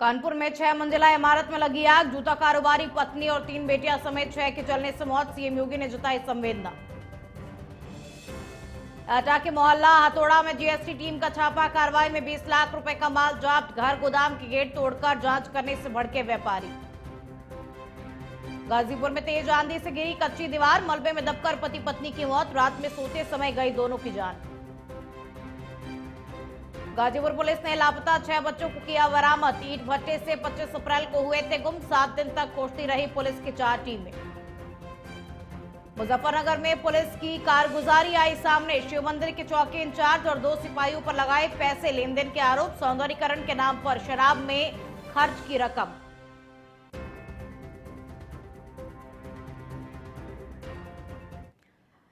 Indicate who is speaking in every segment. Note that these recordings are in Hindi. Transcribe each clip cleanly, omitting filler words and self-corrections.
Speaker 1: कानपुर में 6 मंजिला इमारत में लगी आग। जूता कारोबारी पत्नी और 3 बेटियां समेत 6 की जलने से मौत। सीएम योगी ने जताई संवेदना। एटा के मोहल्ला हथौड़ा में जीएसटी टीम का छापा। कार्रवाई में 20 लाख रुपए का माल जब्त। घर गोदाम के गेट तोड़कर जांच करने से भड़के व्यापारी। गाजीपुर में तेज आंधी से गिरी कच्ची दीवार। मलबे में दबकर पति पत्नी की मौत। रात में सोते समय गई दोनों की जान। गाजीपुर पुलिस ने लापता 6 बच्चों को किया बरामद। ईंट भट्टे से 25 अप्रैल को हुए थे गुम। 7 दिन तक खोजती रही पुलिस की 4 टीमें। मुजफ्फरनगर में पुलिस की कारगुजारी आई सामने। शिव मंदिर के चौकी इंचार्ज और 2 सिपाहियों पर लगाए पैसे लेनदेन के आरोप। सौंदर्यीकरण के नाम पर शराब में खर्च की रकम।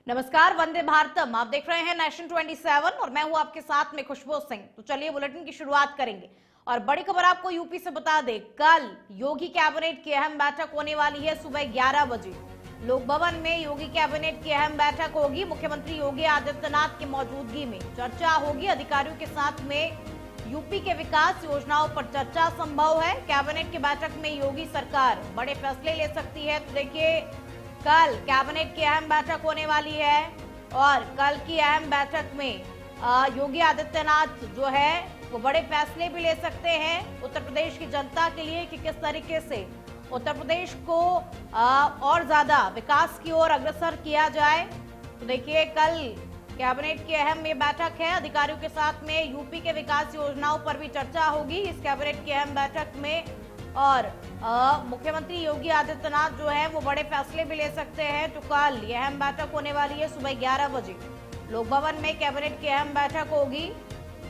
Speaker 1: नमस्कार, वंदे भारतम। आप देख रहे हैं नेशन 27 और मैं हूं आपके साथ में खुशबू सिंह। तो चलिए बुलेटिन की शुरुआत करेंगे और बड़ी खबर आपको यूपी से बता दें। कल योगी कैबिनेट की अहम बैठक होने वाली है सुबह 11 बजे। लोक भवन में योगी कैबिनेट की अहम बैठक होगी। मुख्यमंत्री योगी आदित्यनाथ की मौजूदगी में चर्चा होगी। अधिकारियों के साथ में यूपी के विकास योजनाओं पर चर्चा संभव है। कैबिनेट की बैठक में योगी सरकार बड़े फैसले ले सकती है। तो देखिए, कल कैबिनेट की अहम बैठक होने वाली है और कल की अहम बैठक में योगी आदित्यनाथ जो है वो बड़े फैसले भी ले सकते हैं उत्तर प्रदेश की जनता के लिए कि किस तरीके से उत्तर प्रदेश को और ज्यादा विकास की ओर अग्रसर किया जाए। तो देखिए, कल कैबिनेट की अहम ये बैठक है। अधिकारियों के साथ में यूपी के विकास योजनाओं पर भी चर्चा होगी इस कैबिनेट की अहम बैठक में और मुख्यमंत्री योगी आदित्यनाथ जो है वो बड़े फैसले भी ले सकते हैं। तो कल ये अहम बैठक होने वाली है सुबह 11 बजे। लोक भवन में कैबिनेट की अहम बैठक होगी।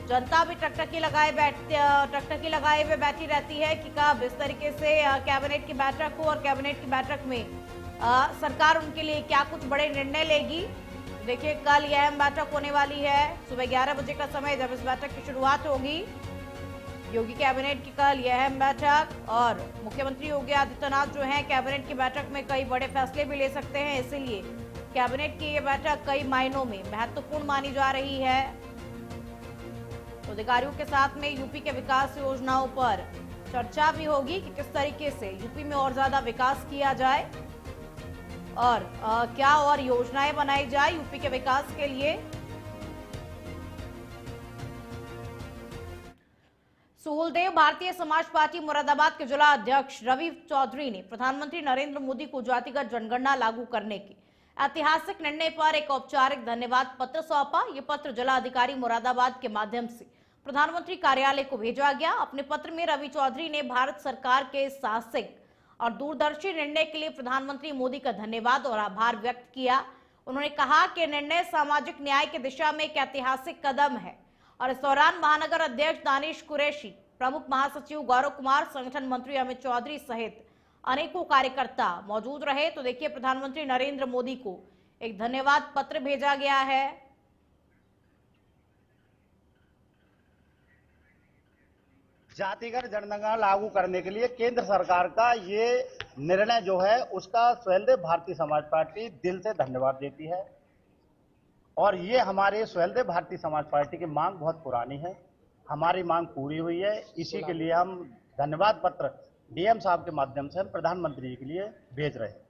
Speaker 1: जनता भी टकटकी लगाए हुए बैठी रहती है कि कब इस तरीके से कैबिनेट की बैठक हो और कैबिनेट की बैठक में सरकार उनके लिए क्या कुछ बड़े निर्णय लेगी। देखिए, कल यह अहम बैठक होने वाली है सुबह 11 बजे का समय जब इस बैठक की शुरुआत होगी। योगी कैबिनेट की कल यह अहम बैठक और मुख्यमंत्री योगी आदित्यनाथ जो हैं कैबिनेट की बैठक में कई बड़े फैसले भी ले सकते हैं। इसीलिए कैबिनेट की ये बैठक कई मायनों में महत्वपूर्ण मानी जा रही है। तो अधिकारियों के साथ में यूपी के विकास योजनाओं पर चर्चा भी होगी कि किस तरीके से यूपी में और ज्यादा विकास किया जाए और क्या और योजनाएं बनाई जाए यूपी के विकास के लिए। सुहलदेव भारतीय समाज पार्टी मुरादाबाद के जिला अध्यक्ष रवि चौधरी ने प्रधानमंत्री नरेंद्र मोदी को जातिगत जनगणना लागू करने के ऐतिहासिक निर्णय पर एक औपचारिक धन्यवाद पत्र सौंपा। ये पत्र जिला अधिकारी मुरादाबाद के माध्यम से प्रधानमंत्री कार्यालय को भेजा गया। अपने पत्र में रवि चौधरी ने भारत सरकार के साहसिक और दूरदर्शी निर्णय के लिए प्रधानमंत्री मोदी का धन्यवाद और आभार व्यक्त किया। उन्होंने कहा कि निर्णय सामाजिक न्याय की दिशा में एक ऐतिहासिक कदम है और इस दौरान महानगर अध्यक्ष दानिश कुरैशी, प्रमुख महासचिव गौरव कुमार, संगठन मंत्री अमित चौधरी सहित अनेकों कार्यकर्ता मौजूद रहे। तो देखिए, प्रधानमंत्री नरेंद्र मोदी को एक धन्यवाद पत्र भेजा गया है।
Speaker 2: जातिगत जनगणना लागू करने के लिए केंद्र सरकार का ये निर्णय जो है उसका सुहेलदेव भारतीय समाज पार्टी दिल से धन्यवाद देती है और ये हमारे सुहेलदेव भारतीय समाज पार्टी की मांग बहुत पुरानी है। हमारी मांग पूरी हुई है। इसी के लिए हम धन्यवाद पत्र डीएम साहब के माध्यम से हम प्रधानमंत्री के लिए भेज रहे हैं।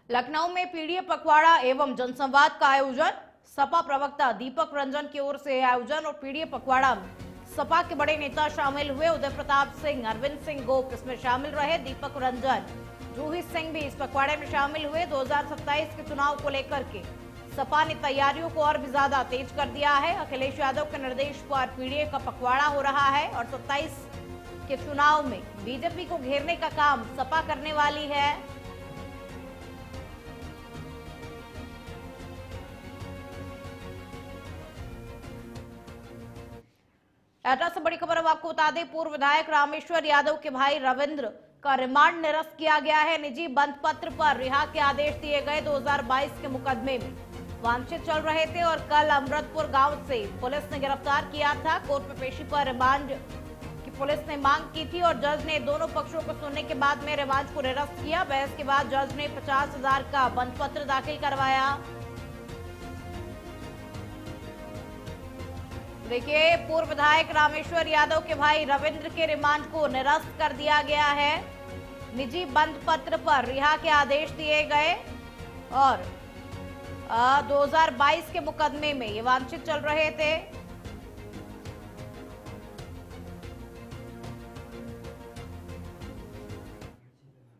Speaker 1: लखनऊ में पीडीए पखवाड़ा एवं जनसंवाद का आयोजन। सपा प्रवक्ता दीपक रंजन की ओर से आयोजन और पीडीए पखवाड़ा में सपा के बड़े नेता शामिल हुए। उदय प्रताप सिंह, अरविंद सिंह गोप इसमें शामिल रहे। दीपक रंजन, जूही सिंह भी इस पखवाड़े में शामिल हुए। 2027 के चुनाव को लेकर के सपा ने तैयारियों को और भी ज्यादा तेज कर दिया है। अखिलेश यादव के निर्देश पर पीडीए का पखवाड़ा हो रहा है और 27 के चुनाव में बीजेपी को घेरने का काम सपा करने वाली है। एटा से बड़ी खबर अब आपको बता दें, पूर्व विधायक रामेश्वर यादव के भाई रविंद्र का रिमांड निरस्त किया गया है। निजी बंद पत्र पर रिहा के आदेश दिए गए। 2022 के मुकदमे में वांछित चल रहे थे और कल अमृतपुर गांव से पुलिस ने गिरफ्तार किया था। कोर्ट में पेशी पर रिमांड की पुलिस ने मांग की थी और जज ने दोनों पक्षों को सुनने के बाद में रिमांड को निरस्त किया। बहस के बाद जज ने 50,000 का बंद पत्र दाखिल करवाया। देखिए, पूर्व विधायक रामेश्वर यादव के भाई रविंद्र के रिमांड को निरस्त कर दिया गया है। निजी बंद पत्र पर रिहा के आदेश दिए गए और 2022 के मुकदमे में ये वांछित चल रहे थे।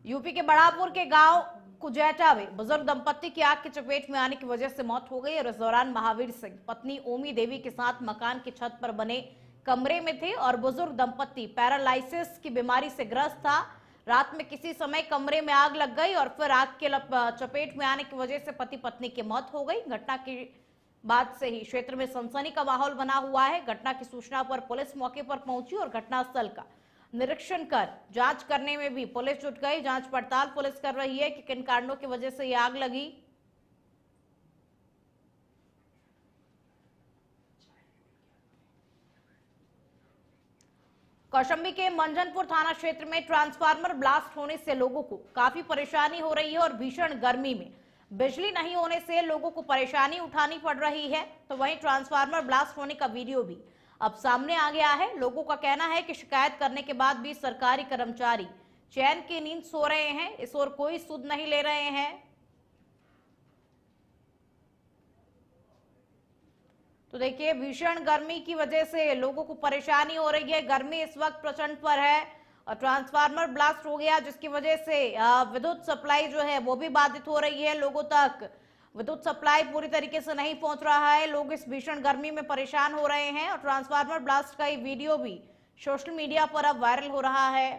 Speaker 1: यूपी के बड़ापुर के गांव कुजैटा में बुजुर्ग दंपत्ति की आग की चपेट में आने की वजह से मौत हो गई और इस दौरान महावीर सिंह पत्नी ओमी देवी के साथ मकान की छत पर बने कमरे में थे और बुजुर्ग दंपत्ति पैरालाइसिस की बीमारी से ग्रस्त था। रात में किसी समय कमरे में आग लग गई और फिर आग के चपेट में आने की वजह से पति पत्नी की मौत हो गई। घटना के बाद से ही क्षेत्र में सनसनी का माहौल बना हुआ है। घटना की सूचना पर पुलिस मौके पर पहुंची और घटनास्थल का निरीक्षण कर जांच करने में भी पुलिस जुट गई। जांच पड़ताल पुलिस कर रही है कि किन कारणों की वजह से ये आग लगी। कौशाम्बी के मंजनपुर थाना क्षेत्र में ट्रांसफार्मर ब्लास्ट होने से लोगों को काफी परेशानी हो रही है और भीषण गर्मी में बिजली नहीं होने से लोगों को परेशानी उठानी पड़ रही है। तो वहीं ट्रांसफार्मर ब्लास्ट होने का वीडियो भी अब सामने आ गया है। लोगों का कहना है कि शिकायत करने के बाद भी सरकारी कर्मचारी चैन की नींद सो रहे हैं, इस ओर कोई सुध नहीं ले रहे हैं। तो देखिए, भीषण गर्मी की वजह से लोगों को परेशानी हो रही है। गर्मी इस वक्त प्रचंड पर है और ट्रांसफार्मर ब्लास्ट हो गया जिसकी वजह से विद्युत सप्लाई जो है वो भी बाधित हो रही है। लोगों तक विद्युत सप्लाई पूरी तरीके से नहीं पहुंच रहा है। लोग इस भीषण गर्मी में परेशान हो रहे हैं और ट्रांसफार्मर ब्लास्ट का ये वीडियो भी सोशल मीडिया पर अब वायरल हो रहा है।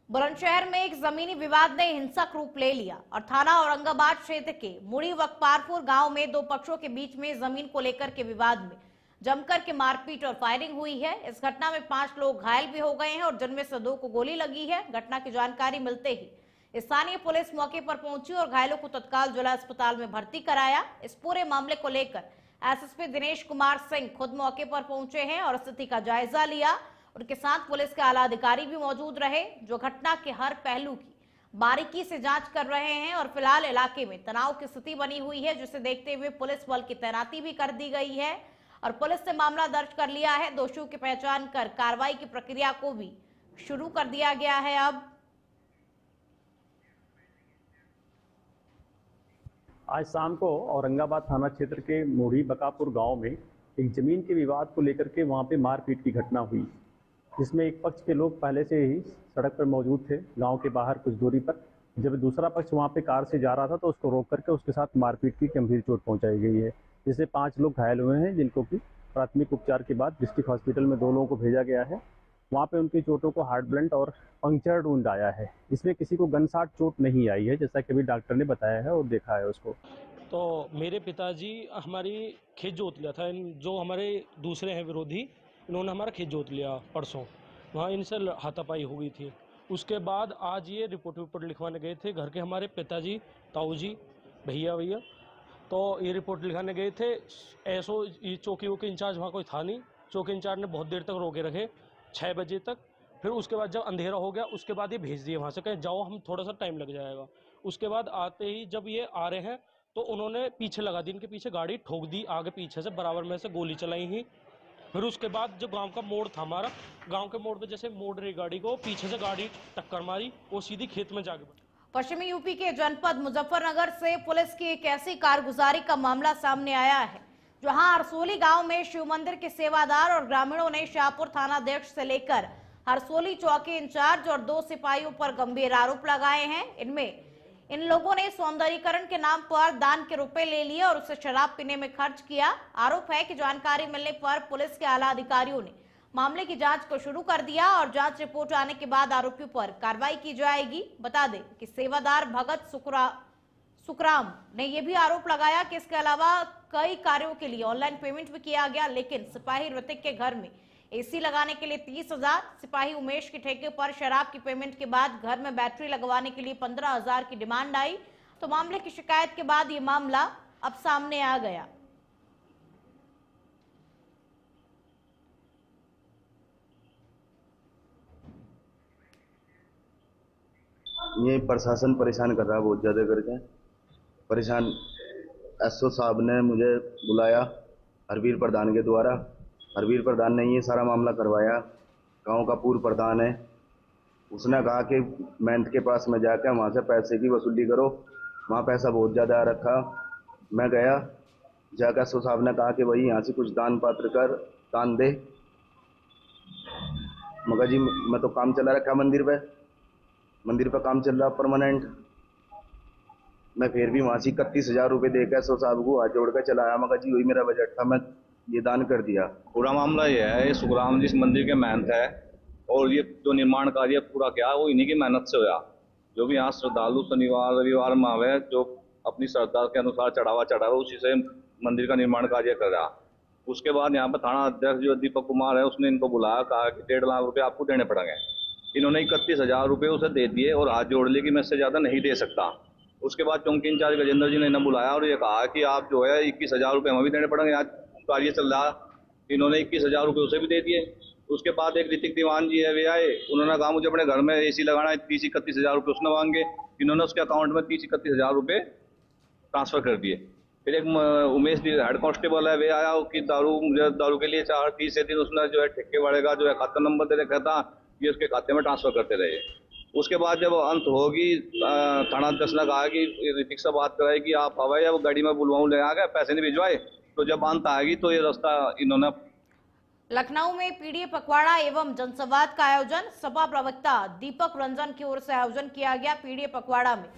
Speaker 1: बुलंदशहर में एक जमीनी विवाद ने हिंसक रूप ले लिया और थाना औरंगाबाद क्षेत्र के मुड़ी वकपारपुर गांव में दो पक्षों के बीच में जमीन को लेकर के विवाद में जमकर के मारपीट और फायरिंग हुई है। इस घटना में 5 लोग घायल भी हो गए हैं और जिनमें से 2 को गोली लगी है। घटना की जानकारी मिलते ही स्थानीय पुलिस मौके पर पहुंची और घायलों को तत्काल जिला अस्पताल में भर्ती कराया। इस पूरे मामले को लेकर एसएसपी दिनेश कुमार सिंह खुद मौके पर पहुंचे हैं और स्थिति का जायजा लिया। उनके साथ पुलिस के आला अधिकारी भी मौजूद रहे जो घटना के हर पहलू की बारीकी से जांच कर रहे हैं और फिलहाल इलाके में तनाव की स्थिति बनी हुई है, जिसे देखते हुए पुलिस बल की तैनाती भी कर दी गई है और पुलिस ने मामला दर्ज कर लिया है। दोषियों की पहचान कर कार्रवाई की प्रक्रिया को भी शुरू कर दिया गया है। अब
Speaker 3: आज शाम को औरंगाबाद थाना क्षेत्र के मुड़ी बकापुर गांव में एक जमीन के विवाद को लेकर के वहां पे मारपीट की घटना हुई, जिसमें एक पक्ष के लोग पहले से ही सड़क पर मौजूद थे गांव के बाहर कुछ दूरी पर। जब दूसरा पक्ष वहां पे कार से जा रहा था तो उसको रोक करके उसके साथ मारपीट की गंभीर चोट पहुंचाई गई है, जिससे 5 लोग घायल हुए हैं, जिनको कि प्राथमिक उपचार के बाद डिस्ट्रिक्ट हॉस्पिटल में 2 लोगों को भेजा गया है। वहाँ पे उनकी चोटों को हार्ट ब्लंट और पंक्चर्ड वुंड आया है। इसमें किसी को गनशॉट चोट नहीं आई है, जैसा कि अभी डॉक्टर ने बताया है और देखा है उसको।
Speaker 4: तो मेरे पिताजी हमारी खेत जोत लिया था। जो हमारे दूसरे हैं विरोधी, इन्होंने हमारा खेत जोत लिया परसों, वहाँ इनसे हाथापाई हो गई थी। उसके बाद आज ये रिपोर्ट लिखवाने गए थे घर के हमारे पिताजी, ताऊ जी, भैया, तो ये रिपोर्ट लिखाने गए थे। ऐसो ये चौकी के इंचार्ज वहाँ कोई था नहीं। चौकी इंचार्ज ने बहुत देर तक रोके रखे, 6 बजे तक। फिर उसके बाद जब अंधेरा हो गया उसके बाद ये भेज दिए वहाँ से, कहे जाओ हम थोड़ा सा टाइम लग जाएगा। उसके बाद आते ही जब ये आ रहे हैं तो उन्होंने पीछे लगा दी, इनके पीछे गाड़ी ठोक दी आगे पीछे से, बराबर में से गोली चलाई ही। फिर उसके बाद जो गांव का मोड़ था हमारा, गांव के मोड़ पे जैसे मोड़ रही गाड़ी को, पीछे से गाड़ी टक्कर मारी, वो सीधी खेत में जाके पड़ी।
Speaker 1: पश्चिमी यूपी के जनपद मुजफ्फरनगर से पुलिस की एक ऐसी कारगुजारी का मामला सामने आया है जहां हरसोली गांव में शिव मंदिर के सेवादार और ग्रामीणों ने शाहपुर थानाध्यक्ष से लेकर हरसोली चौकी इंचार्ज और 2 सिपाहियों पर गंभीर आरोप लगाए हैं। इनमें इन लोगों ने सौंदर्यीकरण के नाम पर दान के रुपए ले लिए और उसे शराब पीने में खर्च किया। आरोप है कि जानकारी मिलने पर पुलिस के आला अधिकारियों ने मामले की जांच को शुरू कर दिया और जांच रिपोर्ट आने के बाद आरोपियों पर कार्रवाई की जाएगी। बता दें कि सेवादार भगत सुखराम ने यह भी आरोप लगाया कि इसके अलावा कई कार्यों के लिए ऑनलाइन पेमेंट भी किया गया, लेकिन सिपाही ऋतिक के घर में एसी लगाने के लिए 30,000, सिपाही उमेश के ठेके पर शराब की पेमेंट के बाद घर में बैटरी लगवाने के लिए 15,000 की डिमांड आई। तो मामले की शिकायत के बाद ये मामला अब सामने आ गया।
Speaker 5: ये प्रशासन परेशान कर रहा है बहुत ज्यादा करके, परेशान एसओ साहब ने मुझे बुलाया हरवीर प्रधान के द्वारा। हरवीर प्रधान ने ये सारा मामला करवाया। गांव का पूर्व प्रधान है, उसने कहा कि महंत के पास में जाकर वहाँ से पैसे की वसूली करो, वहाँ पैसा बहुत ज़्यादा आ रखा। मैं गया, जाकर एसओ साहब ने कहा कि भाई यहाँ से कुछ दान पात्र कर दान दे। मगर जी मैं तो काम चला रखा मंदिर पे काम चल रहा परमानेंट। मैं फिर भी वहाँ से 31,000 रुपये देकर एसओ साहब को हाथ जोड़ कर चलाया। मगर जी वही मेरा बजट था, मैं ये दान कर दिया।
Speaker 6: पूरा मामला ये है, ये सुखराम जी इस मंदिर के महंत है और ये जो निर्माण कार्य पूरा किया वो इन्हीं की मेहनत से हुआ। जो भी यहाँ श्रद्धालु शनिवार रविवार में आवे, जो अपनी श्रद्धा के अनुसार चढ़ावा उसी से मंदिर का निर्माण कार्य कर रहा। उसके बाद यहाँ पर थाना अध्यक्ष जो दीपक कुमार है, उसने इनको बुलाया, कहा कि 1.5 लाख रुपये आपको देने पड़ेंगे। इन्होंने 31,000 रुपये उसे दे दिए और हाथ जोड़ लिए कि मैं इससे ज़्यादा नहीं दे सकता। उसके बाद चौकी इंचार्ज गजेंद्र जी ने इन्हें बुलाया और ये कहा कि आप जो है 21,000 रुपये हमें भी देने पड़ेंगे, आज कार्य चल रहा। इन्होंने 21,000 रुपये उसे भी दे दिए। उसके बाद एक ऋतिक दीवान जी है, वे आए, उन्होंने कहा मुझे अपने घर में एसी लगाना है, 30-31,000 रुपये उसने मांगे। इन्होंने उसके अकाउंट में 30-31,000 रुपये ट्रांसफर कर दिए। फिर एक उमेश जी हेड कांस्टेबल है, वे आया कि मुझे दारू के लिए 4-30 दिन उसने जो है ठेके वाले का जो है खाता नंबर दे रखा था, ये उसके खाते में ट्रांसफर करते रहे। उसके बाद जब अंत होगी, थाना अध्यक्ष ने कहा कि ऋतिक से बात कराई कि आप हवाई या वो गाड़ी में बुलवाऊं, ले आ गए, पैसे नहीं भिजवाए। तो जब अंत आएगी तो ये रास्ता इन्होंने।
Speaker 1: लखनऊ में पीडीए पखवाड़ा एवं जनसंवाद का आयोजन सपा प्रवक्ता दीपक रंजन की ओर से आयोजन किया गया। पीडीए पखवाड़ा में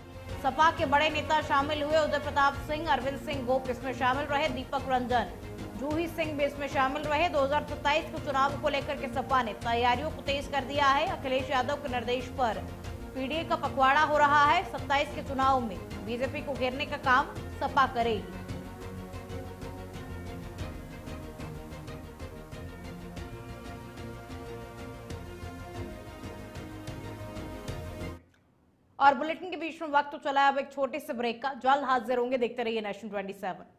Speaker 1: सपा के बड़े नेता शामिल हुए। उदय प्रताप सिंह, अरविंद सिंह गोप इसमें शामिल रहे। दीपक रंजन, जूही सिंह भी इसमें शामिल रहे। 2027 के चुनाव को लेकर के सपा ने तैयारियों को तेज कर दिया है। अखिलेश यादव के निर्देश पर पीडीए का पखवाड़ा हो रहा है। 27 के चुनाव में बीजेपी को घेरने का काम सपा करेगी। और बुलेटिन के बीच में वक्त तो चला है अब एक छोटे से ब्रेक का। जल्द हाजिर होंगे, देखते रहिए नेशन 27।